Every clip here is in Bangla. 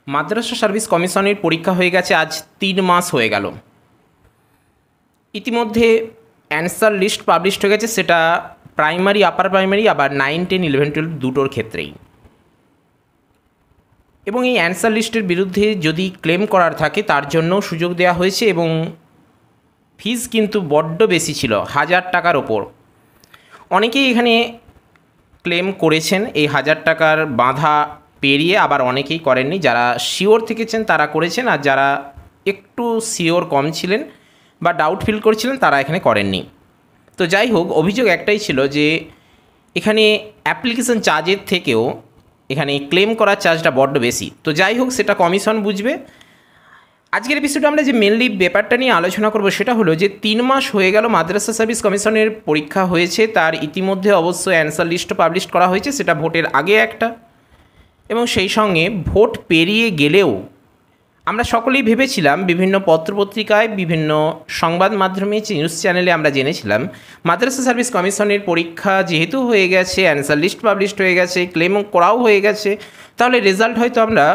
মাদ্রাসা সার্ভিস কমিশনের পরীক্ষা হয়ে গেছে, আজ 3 মাস হয়ে গেল। ইতিমধ্যে অ্যান্সার লিস্ট পাবলিশড হয়ে গেছে, সেটা প্রাইমারি, আপার প্রাইমারি, আবার 9, 10, 11, 12 দুটোর ক্ষেত্রেই। এবং এই অ্যান্সার লিস্টের বিরুদ্ধে যদি ক্লেম করার থাকে তার জন্যও সুযোগ দেওয়া হয়েছে, এবং ফিজ কিন্তু বড্ড বেশি ছিল, 1000 টাকার ওপর। অনেকেই এখানে ক্লেম করেছেন এই 1000 টাকার বাঁধা পেরিয়ে, আবার অনেকেই করেননি। যারা শিওর থেকেছেন তারা করেছেন, আর যারা একটু শিওর কম ছিলেন বা ডাউট ফিল করছিলেন তারা এখানে করেননি। তো যাই হোক, অভিযোগ একটাই ছিল যে এখানে অ্যাপ্লিকেশন চার্জের থেকেও এখানে ক্লেম করার চার্জটা বড্ড বেশি। তো যাই হোক, সেটা কমিশন বুঝবে। আজকের এপিসোডে আমরা যে মেনলি ব্যাপারটা নিয়ে আলোচনা করব সেটা হলো যে 3 মাস হয়ে গেল মাদ্রাসা সার্ভিস কমিশনের পরীক্ষা হয়েছে, তার ইতিমধ্যে অবশ্য অ্যান্সার লিস্টও পাবলিশ করা হয়েছে, সেটা ভোটের আগে একটা, এবং সেই সঙ্গে ভোট পেরিয়ে গেলেও আমরা সকলেই ভেবেছিলাম, বিভিন্ন পত্রপত্রিকায়, বিভিন্ন সংবাদ মাধ্যমে, নিউজ চ্যানেলে আমরা জেনেছিলাম মাদ্রাসা সার্ভিস কমিশনের পরীক্ষা যেহেতু হয়ে গেছে, অ্যান্সার লিস্ট পাবলিশড হয়ে গেছে, ক্লেম করাও হয়ে গেছে, তাহলে রেজাল্ট হয়তো আমরা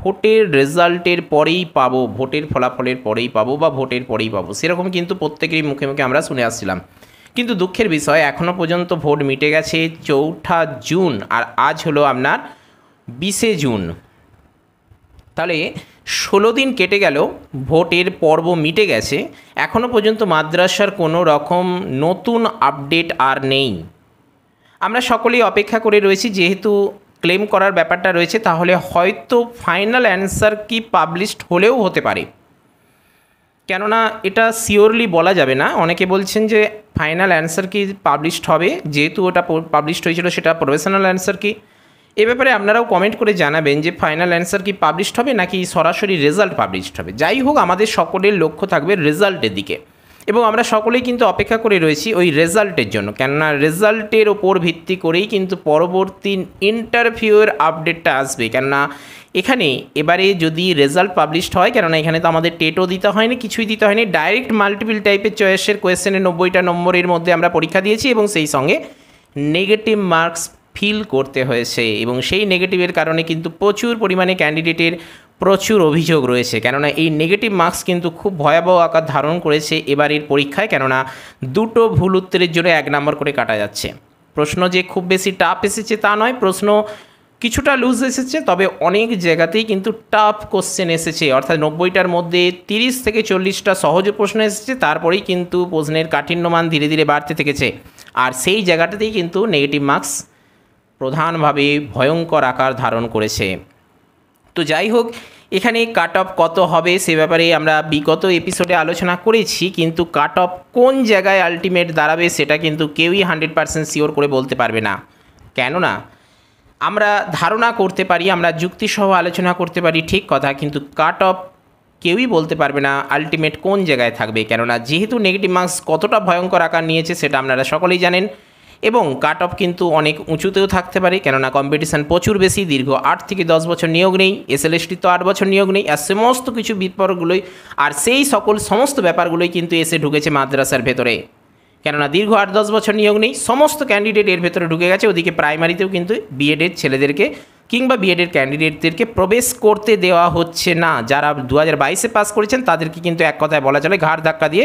ভোটের রেজাল্টের পরেই পাবো, ভোটের ফলাফলের পরেই পাবো, বা ভোটের পরেই পাবো, সেরকম কিন্তু প্রত্যেকেরই মুখে মুখে আমরা শুনে আসছিলাম। কিন্তু দুঃখের বিষয়, এখনও পর্যন্ত ভোট মিটে গেছে 4 জুন, আর আজ হলো আপনার 20 জুন। তাহলে 16 দিন কেটে গেল, ভোটের পর্ব মিটে গেছে, এখনও পর্যন্ত মাদ্রাসার কোনো রকম নতুন আপডেট আর নেই। আমরা সকলেই অপেক্ষা করে রয়েছি, যেহেতু ক্লেম করার ব্যাপারটা রয়েছে, তাহলে হয়তো ফাইনাল অ্যান্সার কি পাবলিশড হলেও হতে পারে, কেননা এটা শিওরলি বলা যাবে না। অনেকে বলছেন যে ফাইনাল অ্যান্সার কি পাবলিশড হবে, যেহেতু ওটা পাবলিশড হয়েছিল সেটা প্রফেশনাল অ্যান্সার কি। এ ব্যাপারে আপনারাও কমেন্ট করে জানাবেন যে ফাইনাল অ্যান্সার কি পাবলিশড হবে নাকি সরাসরি রেজাল্ট পাবলিশড হবে। যাই হোক, আমাদের সকলের লক্ষ্য থাকবে রেজাল্টের দিকে, এবং আমরা সকলেই কিন্তু অপেক্ষা করে রয়েছি ওই রেজাল্টের জন্য, কেননা রেজাল্টের ওপর ভিত্তি করেই কিন্তু পরবর্তী ইন্টারভিউয়ের আপডেটটা আসবে। কেননা এখানে এবারে যদি রেজাল্ট পাবলিশড হয়, কেননা এখানে তো আমাদের টেটও দিতে হয়নি, কিছুই দিতে হয়নি, ডাইরেক্ট মাল্টিপল টাইপের চয়েসের কোয়েশ্চেনে 90টা নম্বরের মধ্যে আমরা পরীক্ষা দিয়েছি, এবং সেই সঙ্গে নেগেটিভ মার্কস ফিল করতে হয়েছে, এবং সেই নেগেটিভের কারণে কিন্তু প্রচুর পরিমাণে ক্যান্ডিডেটের প্রচুর অভিযোগ রয়েছে। কেননা এই নেগেটিভ মার্কস কিন্তু খুব ভয়াবহ আকার ধারণ করেছে এবারের পরীক্ষায়, কেননা 2টো ভুল উত্তরের জন্য 1 নম্বর করে কাটা যাচ্ছে। প্রশ্ন যে খুব বেশি টাফ এসেছে তা নয়, প্রশ্ন কিছুটা লুজ এসেছে, তবে অনেক জায়গাতেই কিন্তু টাফ কোশ্চেন এসেছে, অর্থাৎ 90টার মধ্যে 30 থেকে 40টা সহজ প্রশ্ন এসেছে, তারপরেই কিন্তু প্রশ্নের কাঠিন্যমান ধীরে ধীরে বাড়তে থেকেছে, আর সেই জায়গাটাতেই কিন্তু নেগেটিভ মার্কস প্রধানভাবে ভয়ঙ্কর আকার ধারণ করেছে। তো যাই হোক, এখানে কাট অফ কত হবে সে ব্যাপারে আমরা বিগত এপিসোডে আলোচনা করেছি, কিন্তু কাট অফ কোন জায়গায় আলটিমেট দাঁড়াবে সেটা কিন্তু কেউই 100% শিওর করে বলতে পারবে না। কেননা আমরা ধারণা করতে পারি, আমরা যুক্তিসহ আলোচনা করতে পারি, ঠিক কথা, কিন্তু কাট অফ কেউই বলতে পারবে না আলটিমেট কোন জায়গায় থাকবে, কেননা যেহেতু নেগেটিভ মার্কস কতটা ভয়ঙ্কর আকার নিয়েছে সেটা আপনারা সকলেই জানেন, এবং কাট অফ কিন্তু অনেক উঁচুতেও থাকতে পারে, কেননা কম্পিটিশান প্রচুর বেশি, দীর্ঘ 8 থেকে 10 বছর নিয়োগ নেই, এসএলএসটি তো 8 বছর নিয়োগ নেই, আর সমস্ত কিছু বিপরগুলোই, আর সেই সমস্ত ব্যাপারগুলোই কিন্তু এসে ঢুকেছে মাদ্রাসার ভেতরে, কেননা দীর্ঘ 8-10 বছর নিয়োগ নেই, সমস্ত ক্যান্ডিডেট এর ভেতরে ঢুকে গেছে। ওদিকে প্রাইমারিতেও কিন্তু বিএডের ছেলেদেরকে কিংবা বিএডের ক্যান্ডিডেটদেরকে প্রবেশ করতে দেওয়া হচ্ছে না। যারা 2022-এ পাস করেছেন তাদেরকে কিন্তু এক কথায় বলা চলে ঘাড় ধাক্কা দিয়ে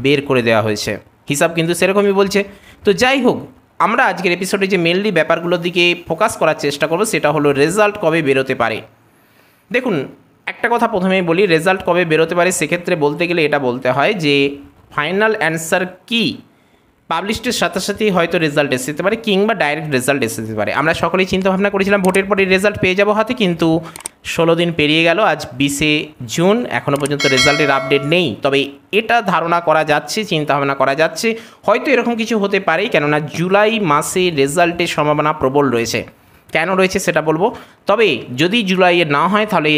বের করে দেওয়া হয়েছে, হিসাব কিন্তু সেরকমই বলছে। তো যাই হোক, আমরা আজকের এপিসোডে যে মেনলি ব্যাপারগুলোর দিকে ফোকাস করার চেষ্টা করব সেটা হলো রেজাল্ট কবে বেরোতে পারে। দেখুন, একটা কথা প্রথমেই বলি, রেজাল্ট কবে বেরোতে পারে সেক্ষেত্রে বলতে গেলে এটা বলতে হয় যে ফাইনাল অ্যান্সার কি পাবলিশের সাথে সাথেই হয়তো রেজাল্ট এসে যেতে পারে, কিংবা ডাইরেক্ট রেজাল্ট এসে যেতে পারে। আমরা সকলেই চিন্তাভাবনা করেছিলাম ভোটের পরে রেজাল্ট পেয়ে যাবো হাতে, কিন্তু 16 দিন পেরিয়ে গেল, আজ 20 জুন, এখনও পর্যন্ত রেজাল্টের আপডেট নেই। তবে এটা ধারণা করা যাচ্ছে, চিন্তাভাবনা করা যাচ্ছে হয়তো এরকম কিছু হতে পারে, কেননা জুলাই মাসে রেজাল্টের সম্ভাবনা প্রবল রয়েছে। কেন রয়েছে সেটা বলবো, তবে যদি জুলাইয়ে না হয় তাহলে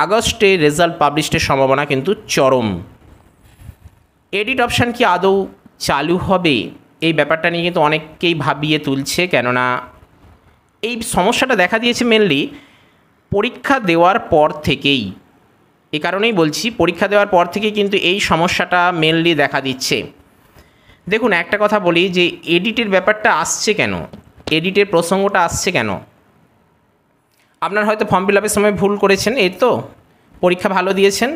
আগস্টে রেজাল্ট পাবলিশের সম্ভাবনা কিন্তু চরম। এডিট অপশান কি আদৌ চালু হবে, এই ব্যাপারটা নিয়ে কিন্তু অনেককেই ভাবিয়ে তুলছে, কেননা এই সমস্যাটা দেখা দিয়েছে মেনলি পরীক্ষা দেওয়ার পর থেকেই। এ কারণেই বলছি, পরীক্ষা দেওয়ার পর থেকেই কিন্তু এই সমস্যাটা মেনলি দেখা দিচ্ছে। দেখুন, একটা কথা বলি যে এডিটের ব্যাপারটা আসছে কেন, এডিটের প্রসঙ্গটা আসছে কেন। আপনার হয়তো ফর্ম ফিল আপের সময় ভুল করেছেন, এই তো পরীক্ষা ভালো দিয়েছেন,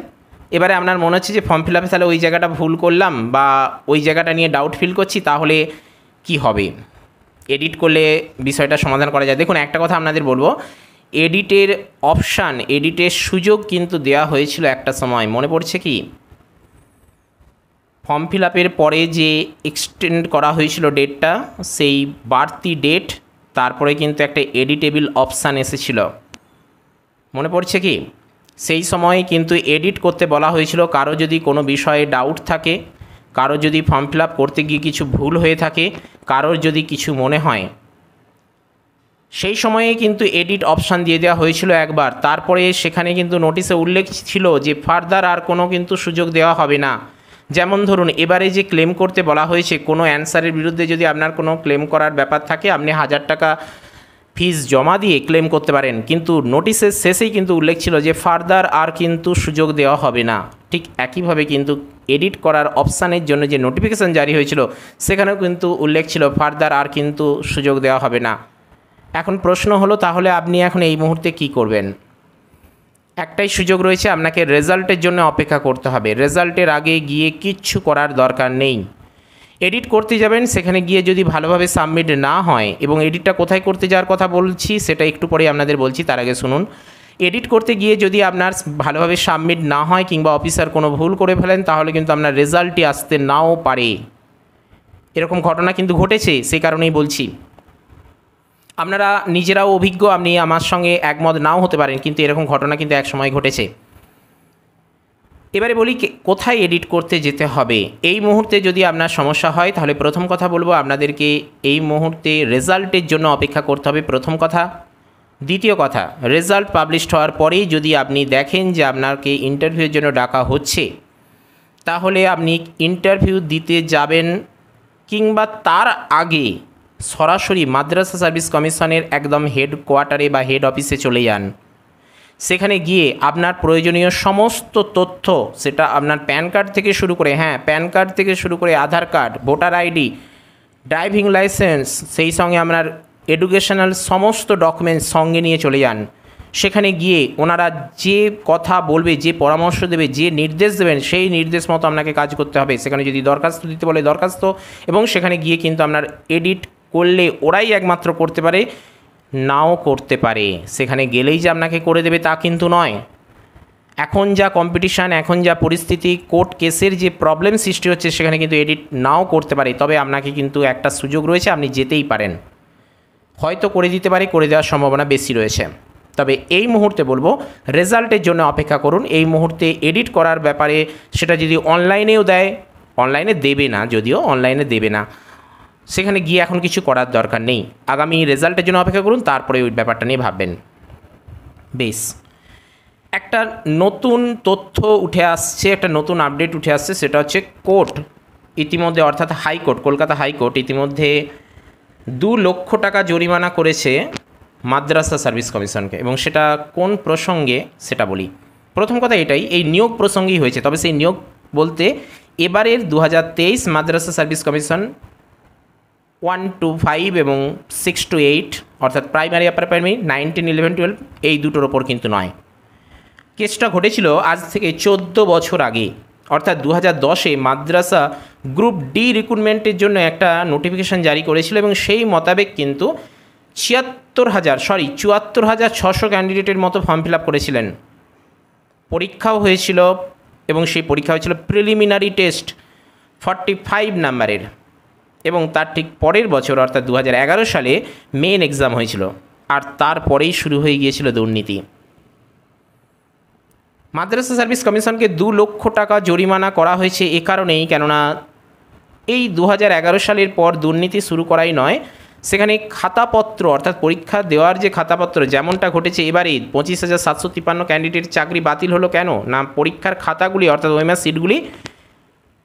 এবারে আপনার মনে হচ্ছে যে ফর্ম ফিল আপে তাহলে ওই জায়গাটা ভুল করলাম বা ওই জায়গাটা নিয়ে ডাউট ফিল করছি, তাহলে কি হবে, এডিট করলে বিষয়টা সমাধান করা যায়। দেখুন একটা কথা আপনাদের বলবো, এডিটের অপশান, এডিটের সুযোগ কিন্তু দেওয়া হয়েছিল একটা সময়, মনে পড়ছে কি? ফর্ম ফিল আপের পরে যে এক্সটেন্ড করা হয়েছিল ডেটটা, সেই বাড়তি ডেট, তারপরে কিন্তু একটা এডিটেবল অপশান এসেছিল, মনে পড়ছে কি? সেই সময় কিন্তু এডিট করতে বলা হয়েছিল, কারো যদি কোনো বিষয়ে ডাউট থাকে, কারো যদি ফর্ম ফিল আপ করতে গিয়ে কিছু ভুল হয়ে থাকে, কারোর যদি কিছু মনে হয়, সেই সময়ে কিন্তু এডিট অপশান দিয়ে দেওয়া হয়েছিল একবার। তারপরে সেখানে কিন্তু নোটিশে উল্লেখ ছিল যে ফার্দার আর কোনো কিন্তু সুযোগ দেওয়া হবে না। যেমন ধরুন এবারে যে ক্লেম করতে বলা হয়েছে, কোনো অ্যান্সারের বিরুদ্ধে যদি আপনার কোনো ক্লেম করার ব্যাপার থাকে, আপনি 1000 টাকা ফিস জমা দিয়ে ক্লেম করতে পারেন, কিন্তু নোটিশের শেষেই কিন্তু উল্লেখ ছিল যে ফার্দার আর কিন্তু সুযোগ দেওয়া হবে না। ঠিক একইভাবে কিন্তু এডিট করার অপশানের জন্য যে নোটিফিকেশান জারি হয়েছিল, সেখানেও কিন্তু উল্লেখ ছিল ফার্দার আর কিন্তু সুযোগ দেওয়া হবে না। এখন প্রশ্ন হলো, তাহলে আপনি এখন এই মুহূর্তে কি করবেন? একটাই সুযোগ রয়েছে, আপনাকে রেজাল্টের জন্য অপেক্ষা করতে হবে। রেজাল্টের আগে গিয়ে কিচ্ছু করার দরকার নেই। এডিট করতে যাবেন, সেখানে গিয়ে যদি ভালোভাবে সাবমিট না হয়, এবং এডিটটা কোথায় করতে যাওয়ার কথা বলছি সেটা একটু পরে আপনাদের বলছি, তার আগে শুনুন। এডিট করতে গিয়ে যদি আপনার ভালোভাবে সাবমিট না হয় কিংবা অফিসার কোনো ভুল করে ফেলেন, তাহলে কিন্তু আপনার রেজাল্টটি আসতে নাও পারে। এরকম ঘটনা কিন্তু ঘটেছে, সেই কারণেই বলছি। আপনারা নিজেরাও অভিজ্ঞ, আপনি আমার সঙ্গে একমত নাও হতে পারেন, কিন্তু এরকম ঘটনা কিন্তু এক সময় ঘটেছে। এবারে বলি কোথায় এডিট করতে যেতে হবে। এই মুহূর্তে যদি আপনার সমস্যা হয়, তাহলে প্রথম কথা বলবো আপনাদেরকে, এই মুহূর্তে রেজাল্টের জন্য অপেক্ষা করতে হবে, প্রথম কথা। দ্বিতীয় কথা, রেজাল্ট পাবলিশড হওয়ার পরেই যদি আপনি দেখেন যে আপনাকে ইন্টারভিউর জন্য ডাকা হচ্ছে, তাহলে আপনি ইন্টারভিউ দিতে যাবেন, কিংবা তার আগে সরাসরি মাদ্রাসা সার্ভিস কমিশনের একদম হেডকোয়ার্টারে বা হেড অফিসে চলে যান। সেখানে গিয়ে আপনার প্রয়োজনীয় সমস্ত তথ্য, সেটা আপনার প্যান কার্ড থেকে শুরু করে, প্যান কার্ড থেকে শুরু করে Aadhaar card, voter ID, driving licence, সেই সঙ্গে আপনার এডুকেশনাল সমস্ত ডকুমেন্টস সঙ্গে নিয়ে চলে যান। সেখানে গিয়ে ওনারা যে কথা বলবে, যে পরামর্শ দেবে, যে নির্দেশ দেবেন, সেই নির্দেশ মতো আপনাকে কাজ করতে হবে। সেখানে যদি দরখাস্ত দিতে বলে দরখাস্ত, এবং সেখানে গিয়ে কিন্তু আপনার এডিট করলে ওরাই একমাত্র করতে পারে, নাও করতে পারে। সেখানে গেলেই যে আপনাকে করে দেবে তা কিন্তু নয়। এখন যা কম্পিটিশান, এখন যা পরিস্থিতি, কোর্ট কেসের যে প্রবলেম সৃষ্টি হচ্ছে, সেখানে কিন্তু এডিট নাও করতে পারে। তবে আপনাকে কিন্তু একটা সুযোগ রয়েছে, আপনি যেতেই পারেন, হয়তো করে দিতে পারে, করে দেওয়ার সম্ভাবনা বেশি রয়েছে। তবে এই মুহূর্তে বলবো, রেজাল্টের জন্য অপেক্ষা করুন। এই মুহূর্তে এডিট করার ব্যাপারে, সেটা যদি অনলাইনেও দেয়, অনলাইনে দেবে না, যদিও অনলাইনে দেবে না, সেখানে গিয়ে এখন কিছু করার দরকার নেই। আগামী রেজাল্টের জন্য অপেক্ষা করুন, তারপরে ওই ব্যাপারটা নিয়ে ভাববেন। বেশ, একটা নতুন তথ্য উঠে আসছে, একটা নতুন আপডেট উঠে আসছে, সেটা হচ্ছে কোর্ট ইতিমধ্যে, অর্থাৎ হাইকোর্ট, কলকাতা হাইকোর্ট ইতিমধ্যে 2 লক্ষ টাকা জরিমানা করেছে মাদ্রাসা সার্ভিস কমিশনকে। এবং সেটা কোন প্রসঙ্গে সেটা বলি। প্রথম কথা এটাই, এই নিয়োগ প্রসঙ্গেই হয়েছে। তবে সেই নিয়োগ বলতে এবারের 2023 মাদ্রাসা সার্ভিস কমিশন 1 to 5 এবং 6 to 8, অর্থাৎ প্রাইমারি, আপার প্রাইমারি, 9, 10, 11, 12, এই দুটোর ওপর কিন্তু নয়। কেসটা ঘটেছিল আজ থেকে 14 বছর আগে, অর্থাৎ 2010-এ মাদ্রাসা গ্রুপ ডি রিক্রুটমেন্টের জন্য একটা নোটিফিকেশান জারি করেছিল, এবং সেই মোতাবেক কিন্তু 74,600 ক্যান্ডিডেটের মতো ফর্ম ফিল আপ করেছিলেন। পরীক্ষাও হয়েছিল, এবং সেই পরীক্ষা হয়েছিল প্রিলিমিনারি টেস্ট 45 নাম্বারের, এবং তার ঠিক পরের বছর অর্থাৎ 2011 সালে মেন এক্সাম হয়েছিল। আর তারপরেই শুরু হয়ে গিয়েছিল দুর্নীতি। মাদ্রাসা সার্ভিস কমিশনকে 2 লক্ষ টাকা জরিমানা করা হয়েছে এ কারণেই, কেননা এই 2011 সালের পর দুর্নীতি শুরু করাই নয়, সেখানে খাতাপত্র, অর্থাৎ পরীক্ষা দেওয়ার যে খাতাপত্র, যেমনটা ঘটেছে এবারে 25,753 ক্যান্ডিডেট চাকরি বাতিল হলো কেন না, পরীক্ষার খাতাগুলি অর্থাৎ ওএমআর সিটগুলি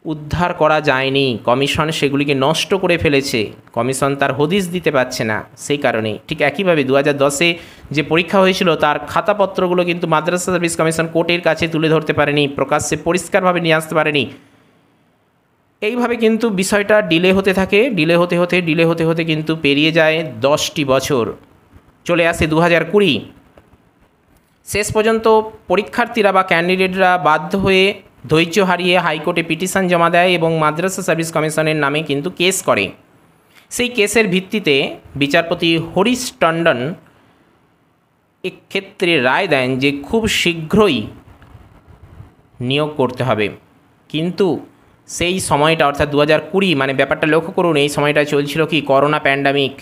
উদ্ধার করা যায়নি, কমিশন সেগুলিকে নষ্ট করে ফেলেছে, কমিশন তার হদিশ দিতে পারছে না, সেই কারণে। ঠিক একইভাবে 2010-এ যে পরীক্ষা হয়েছিল, তার খাতাপত্রগুলো কিন্তু মাদ্রাসা সার্ভিস কমিশন কোর্টের কাছে তুলে ধরতে পারেনি, প্রকাশ্যে পরিষ্কারভাবে নিয়ে আসতে পারেনি। এইভাবে কিন্তু বিষয়টা ডিলে হতে থাকে, ডিলে হতে হতে কিন্তু পেরিয়ে যায় 10টি বছর, চলে আসে 2020। শেষ পর্যন্ত পরীক্ষার্থীরা বা ক্যান্ডিডেটরা বাধ্য হয়ে ধৈর্য হারিয়ে হাইকোর্টে পিটিশন জমা দেয় এবং মাদ্রাসা সার্ভিস কমিশনের নামে কিন্তু কেস করে। সেই কেসের ভিত্তিতে বিচারপতি হরিশ টন্ডন এক্ষেত্রে রায় দেন যে খুব শীঘ্রই নিয়োগ করতে হবে। কিন্তু সেই সময়টা অর্থাৎ 2020, মানে ব্যাপারটা লক্ষ্য করুন, এই সময়টা চলছিল কি করোনা প্যান্ডামিক।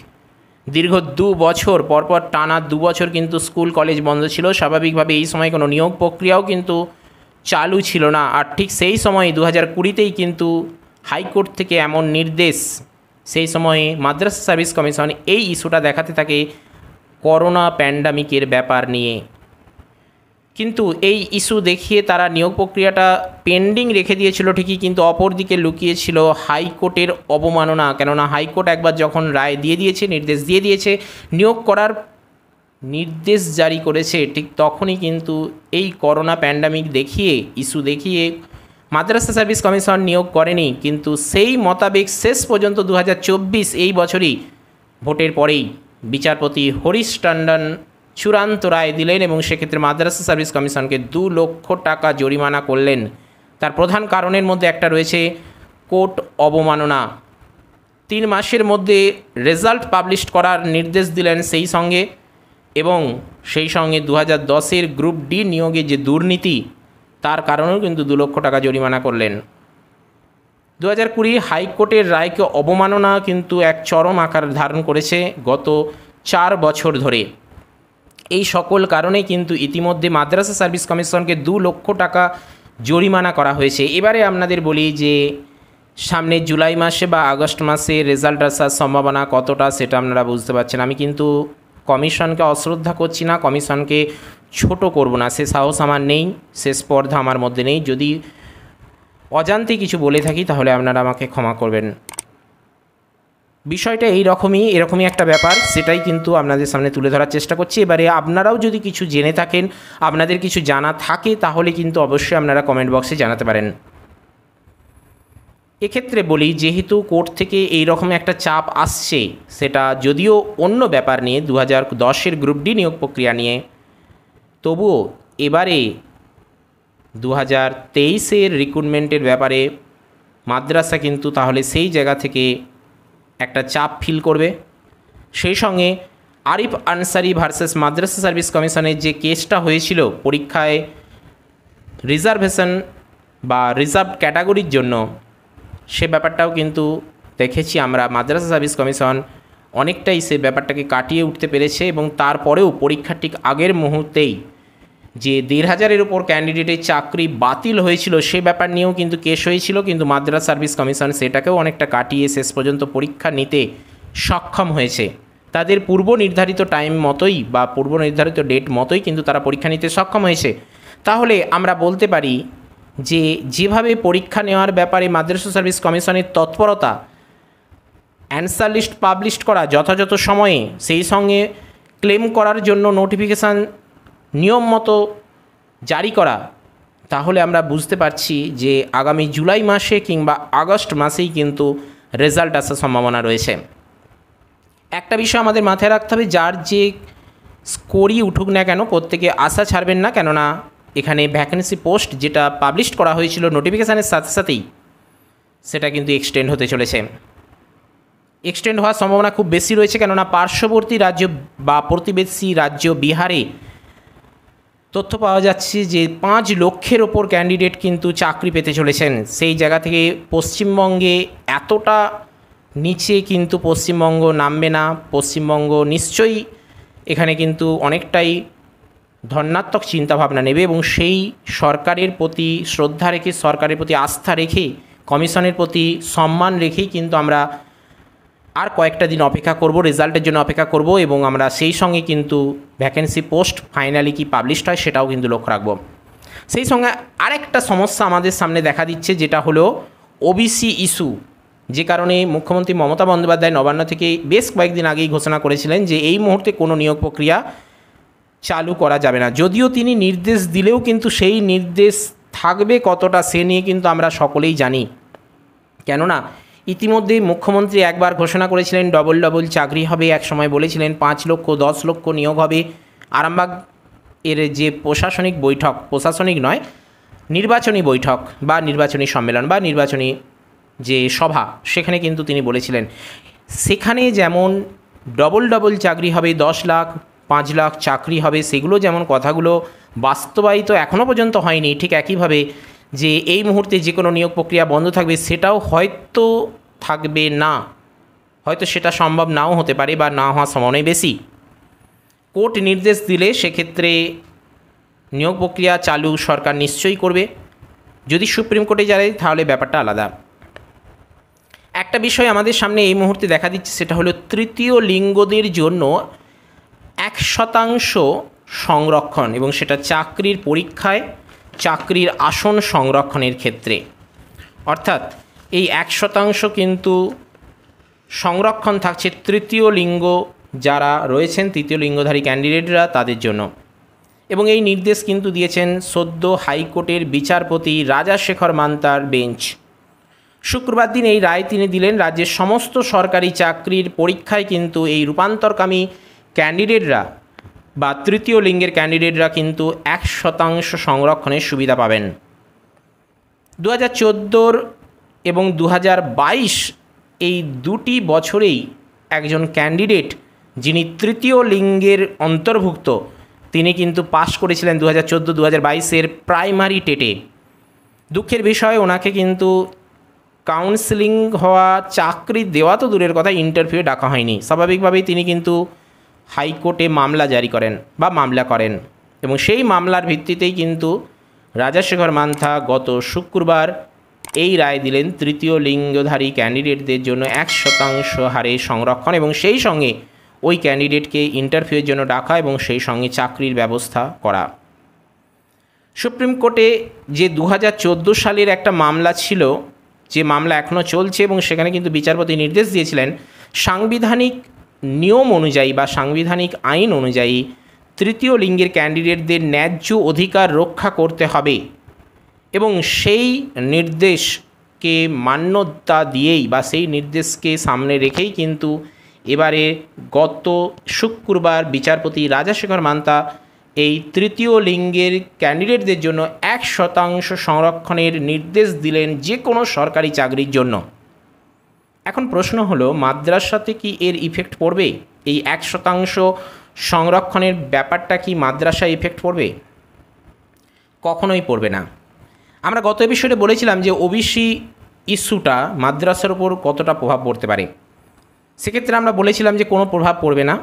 দীর্ঘ 2 বছর পরপর টানা 2 বছর কিন্তু স্কুল কলেজ বন্ধ ছিল। স্বাভাবিকভাবে এই সময় কোনো নিয়োগ প্রক্রিয়াও কিন্তু চালু ছিল না। আর ঠিক সেই সময় 2020তেই কিন্তু হাইকোর্ট থেকে এমন নির্দেশ, সেই সময়ে মাদ্রাসা সার্ভিস কমিশন এই ইস্যুটা দেখাতে থাকে করোনা প্যান্ডামিকের ব্যাপার নিয়ে। কিন্তু এই ইস্যু দেখিয়ে তারা নিয়োগ প্রক্রিয়াটা পেন্ডিং রেখে দিয়েছিল ঠিকই, কিন্তু অপরদিকে লুকিয়েছিল হাইকোর্টের অবমাননা। কেননা হাইকোর্ট একবার যখন রায় দিয়ে দিয়েছে, নির্দেশ দিয়ে দিয়েছে, নিয়োগ করার নির্দেশ জারি করেছে, ঠিক তখনই কিন্তু এই করোনা প্যান্ডামিক দেখিয়ে, ইস্যু দেখিয়ে মাদ্রাসা সার্ভিস কমিশন নিয়োগ করেনি। কিন্তু সেই মোতাবেক শেষ পর্যন্ত 2024 এই বছরই ভোটের পরেই বিচারপতি হরিশ টন্ডন চূড়ান্ত রায় দিলেন এবং সেক্ষেত্রে মাদ্রাসা সার্ভিস কমিশনকে 2 লক্ষ টাকা জরিমানা করলেন। তার প্রধান কারণের মধ্যে একটা রয়েছে কোর্ট অবমাননা। 3 মাসের মধ্যে রেজাল্ট পাবলিশ করার নির্দেশ দিলেন সেই সঙ্গে, এবং সেই সঙ্গে 2010-এর গ্রুপ ডি নিয়োগে যে দুর্নীতি, তার কারণেও কিন্তু 2 লক্ষ টাকা জরিমানা করলেন। 2020 হাইকোর্টের রায়কে অবমাননা কিন্তু এক চরম আকার ধারণ করেছে গত 4 বছর ধরে। এই সকল কারণে কিন্তু ইতিমধ্যে মাদ্রাসা সার্ভিস কমিশনকে 2 লক্ষ টাকা জরিমানা করা হয়েছে। এবারে আপনাদের বলি যে সামনে জুলাই মাসে বা আগস্ট মাসে রেজাল্ট আসার সম্ভাবনা কতটা সেটা আপনারা বুঝতে পারছেন। আমি কিন্তু কমিশনকে অশ্রদ্ধা করছি না, কমিশনকে ছোট করব না, সে সাহস আমার নেই, সে স্পর্ধা আমার মধ্যে নেই। যদি অজান্তে কিছু বলে থাকি তাহলে আপনারা আমাকে ক্ষমা করবেন। বিষয়টা এরকমই একটা ব্যাপার, সেটাই কিন্তু আপনাদের সামনে তুলে ধরার চেষ্টা করছি। এবারে আপনারাও যদি কিছু জেনে থাকেন, আপনাদের কিছু জানা থাকে, তাহলে কিন্তু অবশ্যই আপনারা কমেন্ট বক্সে জানাতে পারেন। এক্ষেত্রে বলি, যেহেতু কোর্ট থেকে এই রকম একটা চাপ আসছে, সেটা যদিও অন্য ব্যাপার নিয়ে 2010-এর গ্রুপ ডি নিয়োগ প্রক্রিয়া নিয়ে, তবুও এবারে 2023-এর রিক্রুটমেন্টের ব্যাপারে মাদ্রাসা কিন্তু তাহলে সেই জায়গা থেকে একটা চাপ ফিল করবে। সেই সঙ্গে আরিফ আনসারি ভার্সেস মাদ্রাসা সার্ভিস কমিশনের যে কেসটা হয়েছিল পরীক্ষায় রিজার্ভেশন বা রিজার্ভ ক্যাটাগরির জন্য, সে ব্যাপারটাও কিন্তু দেখেছি আমরা। মাদ্রাসা সার্ভিস কমিশন অনেকটাই সে ব্যাপারটাকে কাটিয়ে উঠতে পেরেছে এবং তারপরেও পরীক্ষার ঠিক আগের মুহূর্তেই যে 1,500-এর উপর ক্যান্ডিডেটের চাকরি বাতিল হয়েছিল, সে ব্যাপার নিয়েও কিন্তু কেস হয়েছিল, কিন্তু মাদ্রাসা সার্ভিস কমিশন সেটাকেও অনেকটা কাটিয়ে শেষ পর্যন্ত পরীক্ষা নিতে সক্ষম হয়েছে। তাদের পূর্ব নির্ধারিত টাইম মতোই বা পূর্ব নির্ধারিত ডেট মতোই কিন্তু তারা পরীক্ষা নিতে সক্ষম হয়েছে। তাহলে আমরা বলতে পারি যে যেভাবে পরীক্ষা নেওয়ার ব্যাপারে মাদ্রাসা সার্ভিস কমিশনের তৎপরতা, অ্যান্সার লিস্ট পাবলিশ করা যথাযথ সময়ে, সেই সঙ্গে ক্লেম করার জন্য নোটিফিকেশান নিয়ম মতো জারি করা, তাহলে আমরা বুঝতে পারছি যে আগামী জুলাই মাসে কিংবা আগস্ট মাসেই কিন্তু রেজাল্ট আসার সম্ভাবনা রয়েছে। একটা বিষয় আমাদের মাথায় রাখতে হবে, যার যে স্কোরই উঠুক না কেন, প্রত্যেকে আশা ছাড়বেন না। কেননা এখানে ভ্যাকেন্সি পোস্ট যেটা পাবলিশ করা হয়েছিল নোটিফিকেশানের সাথে সাথেই, সেটা কিন্তু এক্সটেন্ড হতে চলেছে। এক্সটেন্ড হওয়ার সম্ভাবনা খুব বেশি রয়েছে, কেননা পার্শ্ববর্তী রাজ্য বা প্রতিবেশী রাজ্য বিহারে তথ্য পাওয়া যাচ্ছে যে 5 লক্ষের ওপর ক্যান্ডিডেট কিন্তু চাকরি পেতে চলেছেন। সেই জায়গা থেকে পশ্চিমবঙ্গে এতটা নিচে কিন্তু পশ্চিমবঙ্গ নামবে না। পশ্চিমবঙ্গ নিশ্চয়ই এখানে কিন্তু অনেকটাই ধনাত্মক চিন্তাভাবনা নেবে এবং সেই সরকারের প্রতি শ্রদ্ধা রেখে, সরকারের প্রতি আস্থা রেখে, কমিশনের প্রতি সম্মান রেখেই কিন্তু আমরা আর কয়েকটা দিন অপেক্ষা করব, রেজাল্টের জন্য অপেক্ষা করব এবং আমরা সেই সঙ্গে কিন্তু ভ্যাকেন্সি পোস্ট ফাইনালি কি পাবলিশড হয় সেটাও কিন্তু লক্ষ্য রাখব। সেই সঙ্গে আরেকটা সমস্যা আমাদের সামনে দেখা দিচ্ছে, যেটা হলো ওবিসি ইস্যু, যে কারণে মুখ্যমন্ত্রী মমতা বন্দ্যোপাধ্যায় নবান্ন থেকে বেশ কয়েকদিন আগেই ঘোষণা করেছিলেন যে এই মুহূর্তে কোনো নিয়োগ প্রক্রিয়া চালু করা যাবে না। যদিও তিনি নির্দেশ দিলেও কিন্তু সেই নির্দেশ থাকবে কতটা সে নিয়ে কিন্তু আমরা সকলেই জানি। কেননা ইতিমধ্যেই মুখ্যমন্ত্রী একবার ঘোষণা করেছিলেন ডবল চাকরি হবে, এক সময় বলেছিলেন 5 লক্ষ 10 লক্ষ নিয়োগ হবে। আরামবাগ এর যে প্রশাসনিক বৈঠক, প্রশাসনিক নয়, নির্বাচনী বৈঠক বা নির্বাচনী সম্মেলন বা নির্বাচনী যে সভা, সেখানে কিন্তু তিনি বলেছিলেন সেখানে যেমন ডবল ডবল চাকরি হবে, 10 লাখ 5 লাখ চাকরি হবে, সেগুলো যেমন কথাগুলো বাস্তবায়িত এখনও পর্যন্ত হয়নি, ঠিক একইভাবে যে এই মুহূর্তে যে কোনো নিয়োগ প্রক্রিয়া বন্ধ থাকবে সেটাও হয়তো থাকবে না, হয়তো সেটা সম্ভব নাও হতে পারে বা না হওয়ার সম্ভাবনাই বেশি। কোর্ট নির্দেশ দিলে সেক্ষেত্রে নিয়োগ প্রক্রিয়া চালু সরকার নিশ্চয়ই করবে। যদি সুপ্রিম কোর্টে যায় তাহলে ব্যাপারটা আলাদা। একটা বিষয় আমাদের সামনে এই মুহূর্তে দেখা দিচ্ছে, সেটা হলো তৃতীয় লিঙ্গদের জন্য 1% সংরক্ষণ, এবং সেটা চাকরির পরীক্ষায়, চাকরির আসন সংরক্ষণের ক্ষেত্রে। অর্থাৎ এই 1% কিন্তু সংরক্ষণ থাকছে তৃতীয় লিঙ্গ যারা রয়েছেন, তৃতীয় লিঙ্গধারী ক্যান্ডিডেটরা, তাদের জন্য। এবং এই নির্দেশ কিন্তু দিয়েছেন সদ্য হাইকোর্টের বিচারপতি রাজাশেখর মান্তার বেঞ্চ। শুক্রবার দিন এই রায় তিনি দিলেন। রাজ্যের সমস্ত সরকারি চাকরির পরীক্ষায় কিন্তু এই রূপান্তরকামী ক্যান্ডিডেটরা বা তৃতীয় লিঙ্গের ক্যান্ডিডেটরা কিন্তু 1% সংরক্ষণের সুবিধা পাবেন। 2014 এবং 2022 এই দুটি বছরেই একজন ক্যান্ডিডেট যিনি তৃতীয় লিঙ্গের অন্তর্ভুক্ত, তিনি কিন্তু পাশ করেছিলেন 2014-2022 প্রাইমারি টেটে। দুঃখের বিষয়, ওনাকে কিন্তু কাউন্সেলিং হওয়া, চাকরি দেওয়া তো দূরের কথা, ইন্টারভিউ ডাকা হয়নি। স্বাভাবিকভাবেই তিনি কিন্তু হাইকোর্টে মামলা জারি করেন বা মামলা করেন, এবং সেই মামলার ভিত্তিতেই কিন্তু রাজাশেখর মান্থা গত শুক্রবার এই রায় দিলেন তৃতীয় লিঙ্গধারী ক্যান্ডিডেটদের জন্য 1% হারে সংরক্ষণ, এবং সেই সঙ্গে ওই ক্যান্ডিডেটকে ইন্টারভিউয়ের জন্য ডাকা এবং সেই সঙ্গে চাকরির ব্যবস্থা করা। সুপ্রিম কোর্টে যে 2014 সালের একটা মামলা ছিল, যে মামলা এখনও চলছে, এবং সেখানে কিন্তু বিচারপতি নির্দেশ দিয়েছিলেন সাংবিধানিক নিয়ম অনুযায়ী বা সাংবিধানিক আইন অনুযায়ী তৃতীয় লিঙ্গের ক্যান্ডিডেটদের ন্যায্য অধিকার রক্ষা করতে হবে, এবং সেই নির্দেশকে মান্যতা দিয়েই বা সেই নির্দেশকে সামনে রেখেই কিন্তু এবারে গত শুক্রবার বিচারপতি রাজাশেখর মান্তা এই তৃতীয় লিঙ্গের ক্যান্ডিডেটদের জন্য 1% সংরক্ষণের নির্দেশ দিলেন যে কোনো সরকারি চাকরির জন্য। এখন প্রশ্ন হলো, মাদ্রাসাতে কি এর ইফেক্ট পড়বে? এই 1% সংরক্ষণের ব্যাপারটা কি মাদ্রাসা ইফেক্ট পড়বে? কখনোই পড়বে না। আমরা গত এপিসোডে বলেছিলাম যে ওবিসি ইস্যুটা মাদ্রাসার উপর কতটা প্রভাব পড়তে পারে। সেক্ষেত্রে আমরা বলেছিলাম যে কোনো প্রভাব পড়বে না।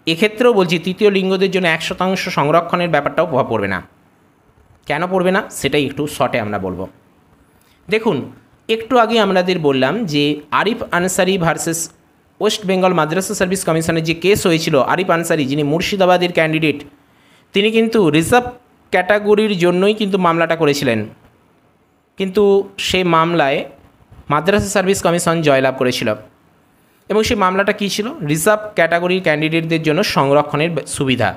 এক্ষেত্রেও বলছি তৃতীয় লিঙ্গদের জন্য 1% সংরক্ষণের ব্যাপারটাও প্রভাব পড়বে না। কেন পড়বে না সেটাই একটু শর্টে আমরা বলবো। দেখুন, একটু আগে আমাদের বললাম যে আরিফ আনসারি ভার্সেস ওয়েস্ট বেঙ্গল মাদ্রাসা সার্ভিস কমিশনের যে কেস হয়েছিল, আরিফ আনসারি যিনি মুর্শিদাবাদের ক্যান্ডিডেট, তিনি কিন্তু রিজার্ভ ক্যাটাগরির জন্যই কিন্তু মামলাটা করেছিলেন, কিন্তু সেই মামলায় মাদ্রাসা সার্ভিস কমিশন জয়লাভ করেছিল। এবং সেই মামলাটা কী ছিল? রিজার্ভ ক্যাটাগরির ক্যান্ডিডেটদের জন্য সংরক্ষণের সুবিধা।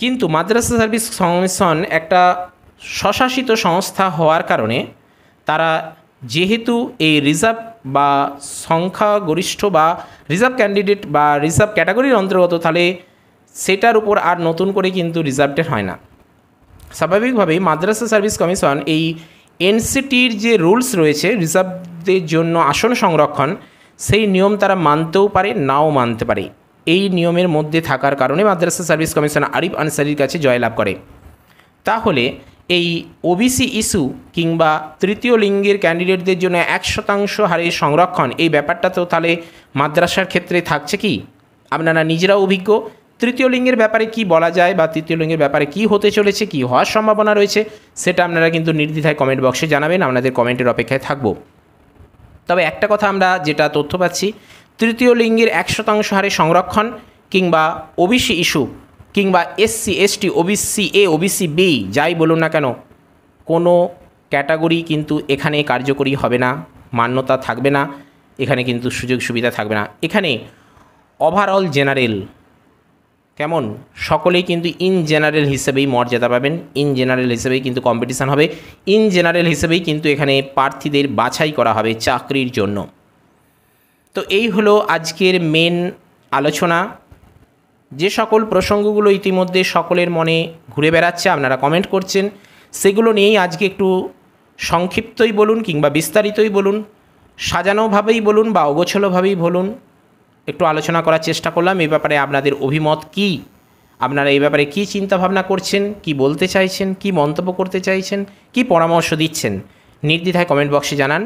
কিন্তু মাদ্রাসা সার্ভিস কমিশন একটা স্বশাসিত সংস্থা হওয়ার কারণে তারা যেহেতু এই রিজার্ভ বা সংখ্যাগরিষ্ঠ বা রিজার্ভ ক্যান্ডিডেট বা রিজার্ভ ক্যাটাগরির অন্তর্গত, তাহলে সেটার উপর আর নতুন করে কিন্তু রিজার্ভডেট হয় না। স্বাভাবিকভাবেই মাদ্রাসা সার্ভিস কমিশন এই এনসিটির যে রুলস রয়েছে রিজার্ভদের জন্য আসন সংরক্ষণ, সেই নিয়ম তারা মানতেও পারে, নাও মানতে পারে। এই নিয়মের মধ্যে থাকার কারণে মাদ্রাসা সার্ভিস কমিশন আরিফ আনসারির কাছে জয়লাভ করে। তাহলে এই ওবিসি ইস্যু কিংবা তৃতীয় লিঙ্গের ক্যান্ডিডেটদের জন্য 1% হারে সংরক্ষণ, এই ব্যাপারটা তো তাহলে মাদ্রাসার ক্ষেত্রে থাকছে কি? আপনারা নিজেরাও অভিজ্ঞ। তৃতীয় লিঙ্গের ব্যাপারে কি বলা যায় বা তৃতীয় লিঙ্গের ব্যাপারে কি হতে চলেছে, কি হওয়ার সম্ভাবনা রয়েছে, সেটা আপনারা কিন্তু নির্দ্বিধায় কমেন্ট বক্সে জানাবেন। আপনাদের কমেন্টের অপেক্ষায় থাকব। তবে একটা কথা আমরা যেটা তথ্য পাচ্ছি, তৃতীয় লিঙ্গের 1% হারে সংরক্ষণ কিংবা ওবিসি ইস্যু কিংবা SC ST OBC A OBC B যাই বলুন না কেন, কোনো ক্যাটাগরি কিন্তু এখানে কার্যকরী হবে না, মান্যতা থাকবে না, এখানে কিন্তু সুযোগ সুবিধা থাকবে না। এখানে ওভারঅল জেনারেল কেমন, সকলেই কিন্তু ইন জেনারেল হিসেবেই মর্যাদা পাবেন, ইন জেনারেল হিসেবেই কিন্তু কম্পিটিশান হবে, ইন জেনারেল হিসেবেই কিন্তু এখানে প্রার্থীদের বাছাই করা হবে চাকরির জন্য। তো এই হলো আজকের মেন আলোচনা। যে সকল প্রসঙ্গগুলো ইতিমধ্যে সকলের মনে ঘুরে বেড়াচ্ছে, আপনারা কমেন্ট করছেন, সেগুলো নিয়েই আজকে একটু সংক্ষিপ্তই বলুন কিংবা বিস্তারিতই বলুন, সাজানোভাবেই বলুন বা অগোছলোভাবেই বলুন, একটু আলোচনা করার চেষ্টা করলাম। এই ব্যাপারে আপনাদের অভিমত কী, আপনারা এই ব্যাপারে কী চিন্তাভাবনা করছেন, কি বলতে চাইছেন, কি মন্তব্য করতে চাইছেন, কি পরামর্শ দিচ্ছেন, নির্দ্বিধায় কমেন্ট বক্সে জানান।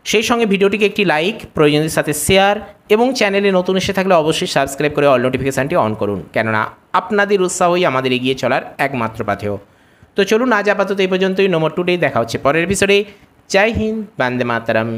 সেই সঙ্গে ভিডিওটিকে একটি লাইক, প্রয়োজনের সাথে শেয়ার এবং চ্যানেলে নতুন এসে থাকলে অবশ্যই সাবস্ক্রাইব করে অল নোটিফিকেশানটি অন করুন, কেননা আপনাদের উৎসাহই আমাদের এগিয়ে চলার একমাত্র পাথেয়। তো চলুন আজ আপাতত এই পর্যন্তই। নম্বর 2 দেখা হচ্ছে পরের এপিসোডে। জয় হিন্দ, বন্দে মাতরম।